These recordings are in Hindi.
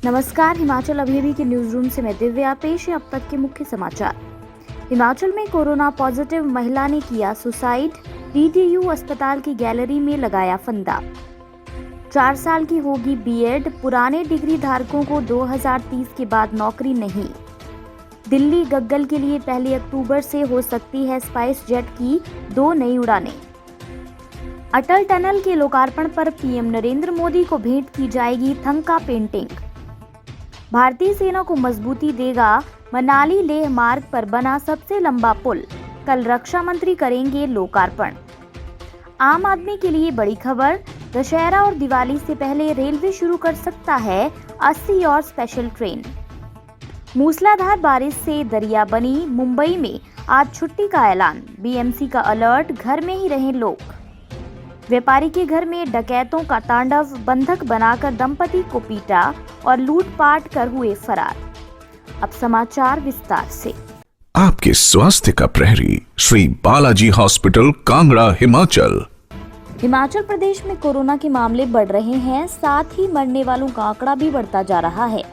नमस्कार, हिमाचल अभी के न्यूज रूम से मैं दिव्या। पेश है अब तक के मुख्य समाचार। हिमाचल में कोरोना पॉजिटिव महिला ने किया सुसाइड, डीडीयू अस्पताल की गैलरी में लगाया फंदा। 4 साल की होगी बीएड, पुराने डिग्री धारकों को 2030 के बाद नौकरी नहीं। दिल्ली गग्गल के लिए 1 अक्टूबर से हो सकती है स्पाइस जेट की 2 नई उड़ानें। अटल टनल के लोकार्पण पर पीएम नरेंद्र मोदी को भेंट की जाएगी थंका पेंटिंग। भारतीय सेना को मजबूती देगा मनाली लेह मार्ग पर बना सबसे लंबा पुल। कल रक्षा मंत्री करेंगे लोकार्पण। आम आदमी के लिए बड़ी खबर, दशहरा और दिवाली से पहले रेलवे शुरू कर सकता है 80 और स्पेशल ट्रेन। मूसलाधार बारिश से दरिया बनी मुंबई में आज छुट्टी का ऐलान, बीएमसी का अलर्ट, घर में ही रहें लोग। व्यापारी के घर में डकैतों का तांडव, बंधक बनाकर दंपति को पीटा और लूटपाट कर हुए फरार। अब समाचार विस्तार से। आपके स्वास्थ्य का प्रहरी श्री बालाजी हॉस्पिटल, कांगड़ा, हिमाचल प्रदेश में कोरोना के मामले बढ़ रहे हैं, साथ ही मरने वालों का आंकड़ा भी बढ़ता जा रहा है।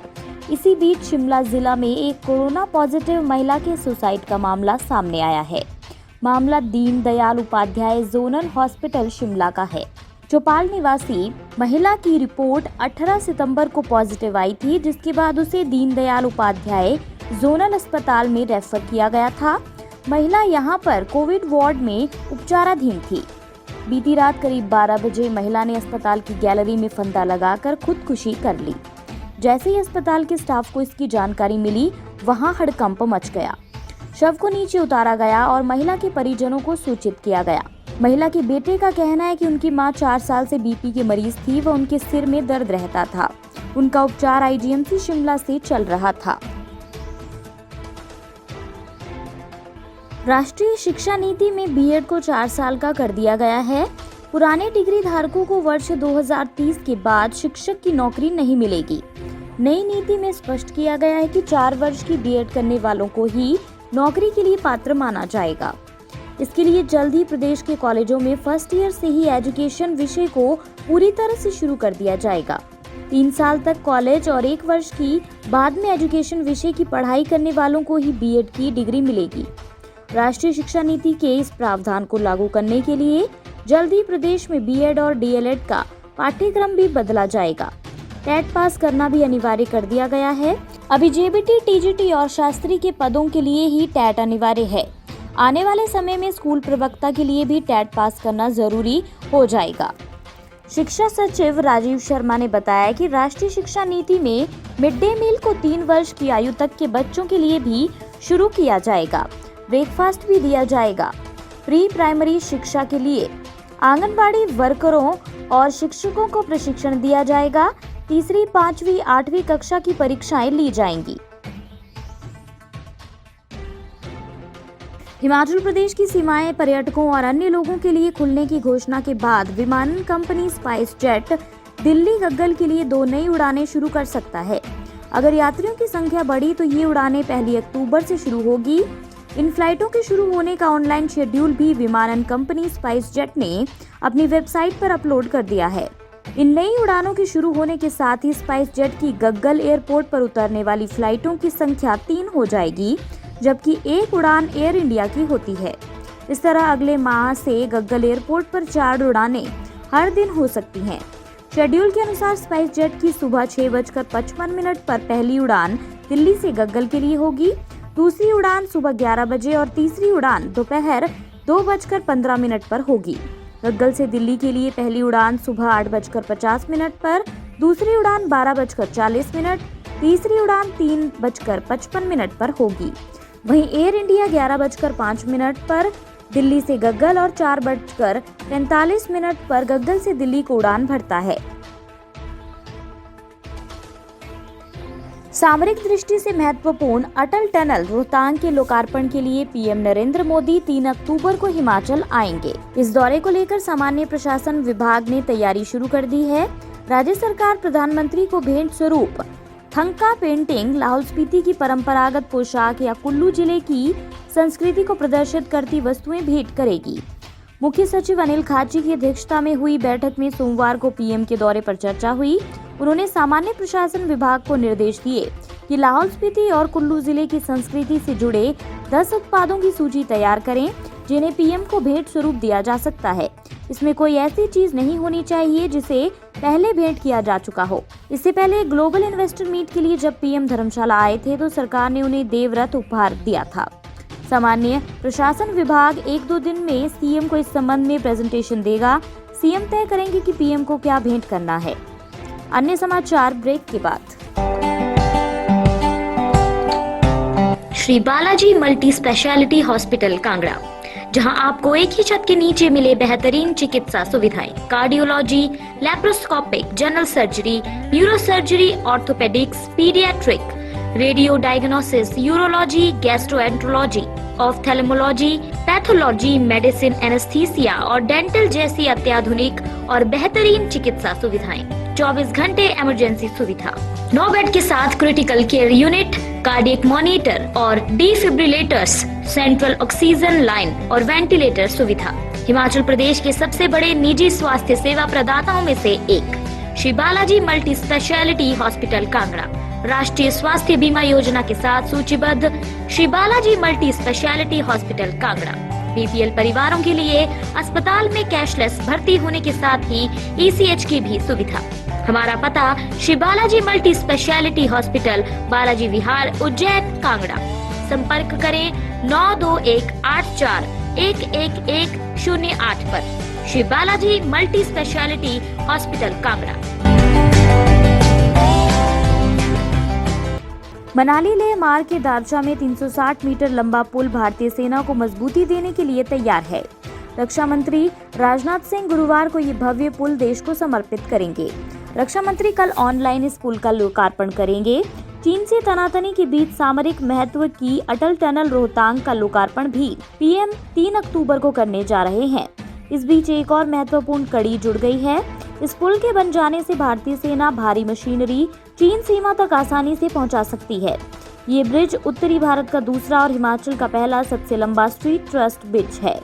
इसी बीच शिमला जिला में एक कोरोना पॉजिटिव महिला के सुसाइड का मामला सामने आया है। मामला दीन दयाल उपाध्याय जोनल हॉस्पिटल शिमला का है। चौपाल निवासी महिला की रिपोर्ट 18 सितंबर को पॉजिटिव आई थी, जिसके बाद उसे दीन दयाल उपाध्याय जोनल अस्पताल में रेफर किया गया था। महिला यहां पर कोविड वार्ड में उपचाराधीन थी। बीती रात करीब 12 बजे महिला ने अस्पताल की गैलरी में फंदा लगाकर खुदकुशी कर ली। जैसे ही अस्पताल के स्टाफ को इसकी जानकारी मिली, वहां हड़कंप मच गया। शव को नीचे उतारा गया और महिला के परिजनों को सूचित किया गया। महिला के बेटे का कहना है कि उनकी मां 4 साल से बीपी की मरीज थी व उनके सिर में दर्द रहता था। उनका उपचार आईजीएमसी शिमला से चल रहा था। राष्ट्रीय शिक्षा नीति में बीएड को 4 साल का कर दिया गया है। पुराने डिग्री धारकों को वर्ष 2030 के बाद शिक्षक की नौकरी नहीं मिलेगी। नई नीति में स्पष्ट किया गया है कि 4 वर्ष की बीएड करने वालों को ही नौकरी के लिए पात्र माना जाएगा। इसके लिए जल्द ही प्रदेश के कॉलेजों में फर्स्ट ईयर से ही एजुकेशन विषय को पूरी तरह से शुरू कर दिया जाएगा। 3 साल तक कॉलेज और 1 वर्ष की बाद में एजुकेशन विषय की पढ़ाई करने वालों को ही बीएड की डिग्री मिलेगी। राष्ट्रीय शिक्षा नीति के इस प्रावधान को लागू करने के लिए जल्द ही प्रदेश में बीएड और डीएलएड का पाठ्यक्रम भी बदला जाएगा। टेट पास करना भी अनिवार्य कर दिया गया है। अभी जेबीटी, टीजीटी और शास्त्री के पदों के लिए ही टेट अनिवार्य है। आने वाले समय में स्कूल प्रवक्ता के लिए भी टेट पास करना जरूरी हो जाएगा। शिक्षा सचिव राजीव शर्मा ने बताया कि राष्ट्रीय शिक्षा नीति में मिड डे मील को 3 वर्ष की आयु तक के बच्चों के लिए भी शुरू किया जाएगा। ब्रेकफास्ट भी दिया जाएगा। प्री प्राइमरी शिक्षा के लिए आंगनबाड़ी वर्करों और शिक्षकों को प्रशिक्षण दिया जाएगा। 3री, 5वीं, 8वीं कक्षा की परीक्षाएं ली जाएंगी। हिमाचल प्रदेश की सीमाएं पर्यटकों और अन्य लोगों के लिए खुलने की घोषणा के बाद विमानन company spice jet Delhi Gaggal के लिए 2 नई उड़ानें शुरू कर सकता है। अगर यात्रियों की संख्या बढ़ी तो ये उड़ानें 1 अक्टूबर से शुरू होगी। इन फ्लाइटों के शुरू होने का ऑनलाइन शेड्यूल भी विमानन कंपनी स्पाइस जेट ने अपनी वेबसाइट पर अपलोड कर दिया है। इन नई उड़ानों के शुरू होने के साथ ही स्पाइस जेट की गग्गल एयरपोर्ट पर उतरने वाली फ्लाइटों की संख्या 3 हो जाएगी, जबकि 1 उड़ान एयर इंडिया की होती है। इस तरह अगले माह से गग्गल एयरपोर्ट पर 4 उड़ानें हर दिन हो सकती हैं। शेड्यूल के अनुसार स्पाइस जेट की सुबह 6:55 पर पहली उड़ान दिल्ली से गग्गल के लिए होगी, दूसरी उड़ान सुबह 11 बजे और तीसरी उड़ान दोपहर 2:15 पर होगी। गग्गल से दिल्ली के लिए पहली उड़ान सुबह 8:50 पर, दूसरी उड़ान 12:40, तीसरी उड़ान 3:55 पर होगी। वहीं एयर इंडिया 11:05 पर दिल्ली से गग्गल और 4:45 पर गग्गल से दिल्ली को उड़ान भरता है। सामरिक दृष्टि से महत्वपूर्ण अटल टनल रोहतांग के लोकार्पण के लिए पीएम नरेंद्र मोदी 3 अक्टूबर को हिमाचल आएंगे। इस दौरे को लेकर सामान्य प्रशासन विभाग ने तैयारी शुरू कर दी है। राज्य सरकार प्रधानमंत्री को भेंट स्वरूप थंका पेंटिंग, लाहौल स्पीति की परंपरागत पोशाक या कुल्लू जिले की संस्कृति को प्रदर्शित करती वस्तुएं भेंट करेगी। मुख्य सचिव अनिल खाची की अध्यक्षता में हुई बैठक में सोमवार को पीएम के दौरे पर चर्चा हुई। उन्होंने सामान्य प्रशासन विभाग को निर्देश दिए कि लाहौल स्पीति और कुल्लू जिले की संस्कृति से जुड़े 10 उत्पादों की सूची तैयार करें जिन्हें पीएम को भेंट स्वरूप दिया जा सकता है। इसमें कोई ऐसी चीज नहीं होनी चाहिए जिसे पहले भेंट किया जा चुका हो। इससे पहले ग्लोबल इन्वेस्टर मीट के लिए जब पीएम धर्मशाला आए थे तो सरकार ने उन्हें देवरथ उपहार दिया था। सामान्य प्रशासन विभाग 1-2 दिन में सीएम को इस संबंध में प्रेजेंटेशन देगा। सीएम तय करेंगे कि पीएम को क्या भेंट करना है। अन्य समाचार ब्रेक के बाद। Shri Balaji multi speciality hospital Kangra, जहां आपको एक ही छत के नीचे मिले बेहतरीन चिकित्सा सुविधाएं, cardiology, laparoscopic, general surgery, neuro surgery, orthopaedics, paediatric, radio diagnosis, urology, gastroenterology, ophthalmology, pathology, medicine, anaesthesia और डेंटल जैसी अत्याधुनिक और बेहतरीन चिकित्सा सुविधाएं, 24 घंटे इमरजेंसी सुविधा, 9 बेड के साथ critical care unit, cardiac monitor और डिफिब्रिलेटर्स, सेंट्रल ऑक्सीजन लाइन और वेंटिलेटर सुविधा। हिमाचल प्रदेश के सबसे बड़े निजी स्वास्थ्य सेवा प्रदाताओं में से एक Shri Balaji multi speciality hospital Kangra राष्ट्रीय स्वास्थ्य बीमा योजना के साथ सूचीबद्ध Shri Balaji multi speciality hospital Kangra BPL परिवारों के लिए अस्पताल में कैशलेस भर्ती होने के साथ ही ईसीएच की भी सुविधा। हमारा पता Shri Balaji multi speciality hospital, Balaji Vihar, Ujjain, Kangra. संपर्क करें 9218411108 पर। Shri Balaji multi speciality hospital Kangra. Manali Leh मार्ग के दारचा में 360 मीटर लंबा पुल भारतीय सेना को मजबूती देने के लिए तैयार है। रक्षा मंत्री राजनाथ सिंह गुरुवार को ये भव्य पुल देश को समर्पित करेंगे। रक्षा मंत्री कल ऑनलाइन इस पुल का लोकार्पण करेंगे। चीन से तनातनी के बीच सामरिक महत्व की अटल टनल रोहतांग का लोकार्पण भी पीएम 3 अक्टूबर को करने जा रहे हैं। इस बीच एक और महत्वपूर्ण कड़ी जुड़ गई है। इस पुल के बन जाने से भारतीय सेना भारी मशीनरी चीन सीमा तक आसानी से पहुंचा सकती है। ये ब्रिज उत्तरी भारत का दूसरा और हिमाचल का पहला सबसे लंबा स्ट्रीट ट्रस्ट ब्रिज है।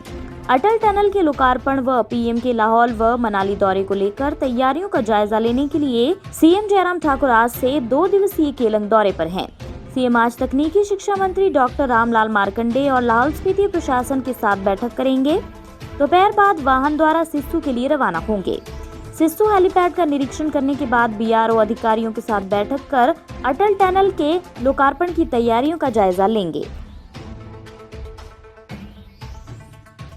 अटल टनल के लोकार्पण व पीएम के लाहौल व मनाली दौरे को लेकर तैयारियों का जायजा लेने के लिए सीएम जयराम ठाकुर आज से 2 दिवसीय केलंग दौरे पर हैं। सीएम आज तकनीकी शिक्षा मंत्री डॉक्टर रामलाल मार्कंडे और लाहौल स्पीति प्रशासन के साथ बैठक करेंगे। दोपहर बाद वाहन द्वारा सिस्सू के लिए रवाना होंगे। सिस्सू हेलीपैड का निरीक्षण करने के बाद बीआरओ अधिकारियों के साथ बैठक कर अटल टनल के लोकार्पण की तैयारियों का जायजा लेंगे।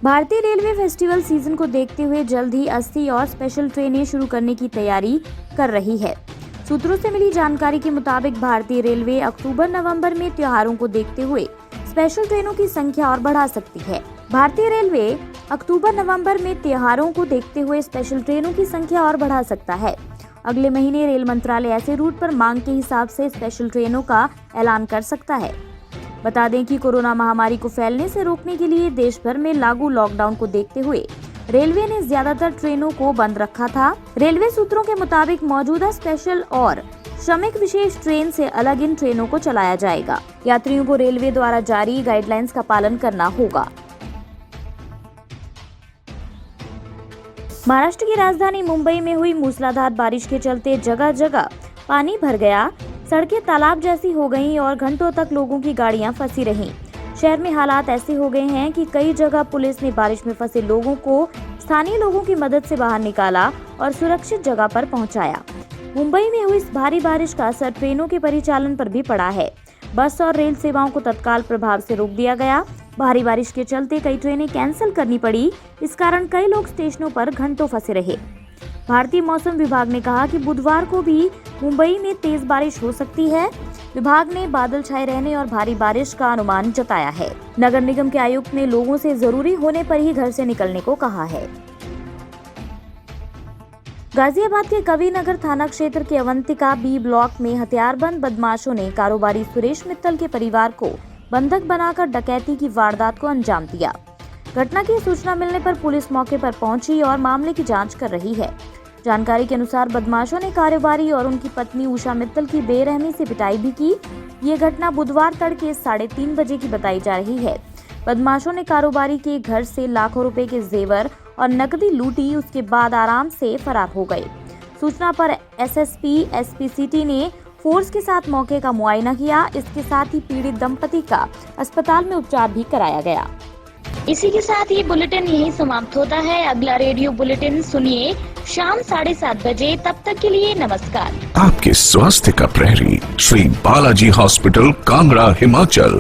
भारतीय रेलवे फेस्टिवल सीजन को देखते हुए जल्द ही 80 और स्पेशल ट्रेनें शुरू करने की तैयारी कर रही है। सूत्रों से मिली जानकारी के मुताबिक भारतीय रेलवे अक्टूबर-नवंबर में त्योहारों को देखते हुए स्पेशल ट्रेनों की संख्या और बढ़ा सकती है। भारतीय रेलवे अक्टूबर-नवंबर में त्योहारों को देखते हुए स्पेशल ट्रेनों की संख्या और बढ़ा सकता है। अगले महीने रेल मंत्रालय ऐसे रूट पर मांग के हिसाब से स्पेशल ट्रेनों का ऐलान कर सकता है। बता दें कि कोरोना महामारी को फैलने से रोकने के लिए देश भर में लागू लॉकडाउन को देखते हुए रेलवे ने ज्यादातर ट्रेनों को बंद रखा था। रेलवे सूत्रों के मुताबिक मौजूदा स्पेशल और श्रमिक विशेष ट्रेन से अलग इन ट्रेनों को चलाया जाएगा। यात्रियों को रेलवे द्वारा जारी गाइडलाइंस का पालन करना होगा। महाराष्ट्र की राजधानी मुंबई में हुई मूसलाधार बारिश के चलते जगह जगह पानी भर गया। सड़कें तालाब जैसी हो गईं और घंटों तक लोगों की गाड़ियां फंसी रहीं। शहर में हालात ऐसे हो गए हैं कि कई जगह पुलिस ने बारिश में फंसे लोगों को स्थानीय लोगों की मदद से बाहर निकाला और सुरक्षित जगह पर पहुंचाया। मुंबई में हुई इस भारी बारिश का असर ट्रेनों के परिचालन पर भी पड़ा है। बस और रेल सेवाओं को तत्काल प्रभाव से रोक दिया गया। भारी बारिश के चलते कई ट्रेनें कैंसिल करनी पड़ी। इस कारण कई लोग स्टेशनों पर घंटों फंसे रहे। भारतीय मौसम विभाग ने कहा कि बुधवार को भी मुंबई में तेज बारिश हो सकती है। विभाग ने बादल छाए रहने और भारी बारिश का अनुमान जताया है। नगर निगम के आयुक्त ने लोगों से जरूरी होने पर ही घर से निकलने को कहा है। गाजियाबाद के कविनगर थाना क्षेत्र के अवंतिका बी ब्लॉक में हथियारबंद बदमाशों ने कारोबारी सुरेश मित्तल के परिवार को बंधक बनाकर डकैती की वारदात को अंजाम दिया। घटना की सूचना मिलने पर पुलिस मौके पर पहुंची और मामले की जांच कर रही है। जानकारी के अनुसार बदमाशों ने कारोबारी और उनकी पत्नी उषा मित्तल की बेरहमी से पिटाई भी की। ये घटना बुधवार तड़के 3:30 बजे की बताई जा रही है। बदमाशों ने कारोबारी के घर से लाखों रुपए के जेवर और नकदी लूटी। उसके बाद आराम से फरार हो गए। सूचना पर एसएसपी एसपी सिटी ने फोर्स के साथ मौके का मुआयना किया। इसके साथ ही पीड़ित दंपति का अस्पताल में उपचार भी कराया गया। इसी के साथ ये बुलेटिन यहीं समाप्त होता है। अगला रेडियो बुलेटिन सुनिए शाम 7:30 बजे। तब तक के लिए नमस्कार। आपके स्वास्थ्य का प्रहरी श्री बालाजी हॉस्पिटल, कांगड़ा, हिमाचल।